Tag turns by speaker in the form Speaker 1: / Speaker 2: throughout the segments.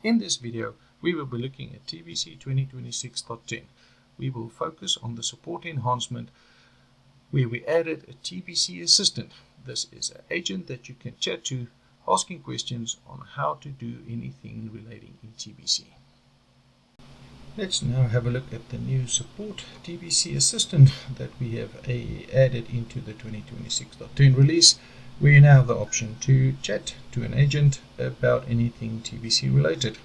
Speaker 1: In this video, we will be looking at TBC 2026.10. We will focus on the support enhancement where we added a TBC Assistant. This is an agent that you can chat to, asking questions on how to do anything relating in TBC. Let's now have a look at the new support TBC Assistant that we have added into the 2026.10 release. We now have the option to chat to an agent about anything TBC related.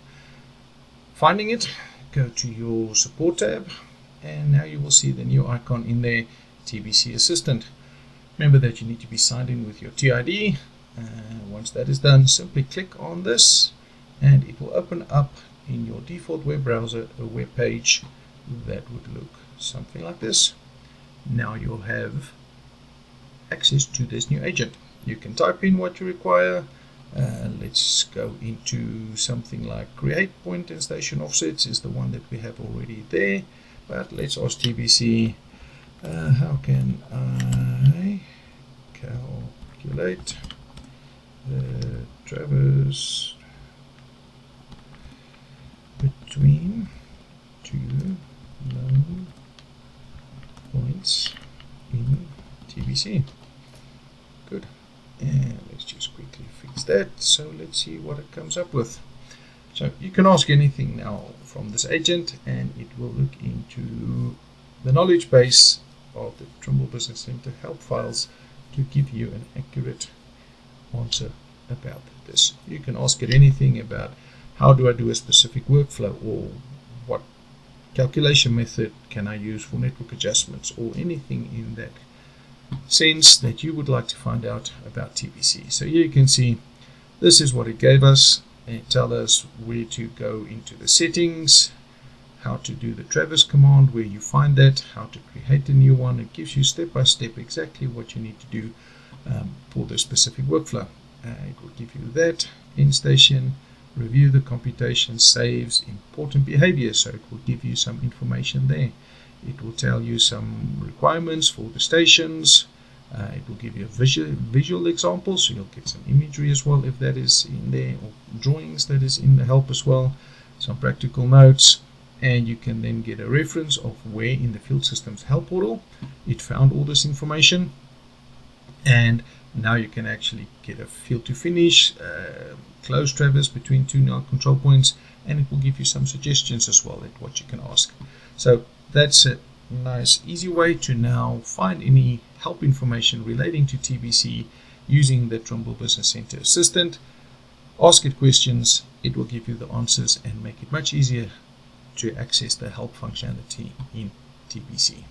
Speaker 1: Finding it, go to your support tab, and now you will see the new icon in there, TBC Assistant. Remember that you need to be signed in with your TID. Once that is done, simply click on this and it will open up in your default web browser a web page that would look something like this. Now you'll have access to this new agent. You can type in what you require. Let's go into something like create point and station offsets is the one that we have already there. But let's ask TBC, how can I calculate the traverse between two known points in TBC? Good. And let's just quickly fix that. So let's see what it comes up with. So you can ask anything now from this agent and it will look into the knowledge base of the Trimble Business Center help files to give you an accurate answer about this. You can ask it anything about how do I do a specific workflow, or what calculation method can I use for network adjustments, or anything in that sense that you would like to find out about TBC. So here you can see this is what it gave us. It tells us where to go into the settings, how to do the traverse command, where you find that, how to create a new one. It gives you step by step exactly what you need to do for the specific workflow. It will give you that in station, review the computation, saves, important behavior. So it will give you some information there. It will tell you some requirements for the stations. It will give you a visual example, so you'll get some imagery as well if that is in there, or drawings that is in the help as well, some practical notes, and you can then get a reference of where in the field systems help portal it found all this information. And now you can actually get a field to finish, close traverse between two null control points, and it will give you some suggestions as well at what you can ask. So that's a nice easy way to now find any help information relating to TBC using the Trimble Business Center Assistant. Ask it questions, it will give you the answers and make it much easier to access the help functionality in TBC.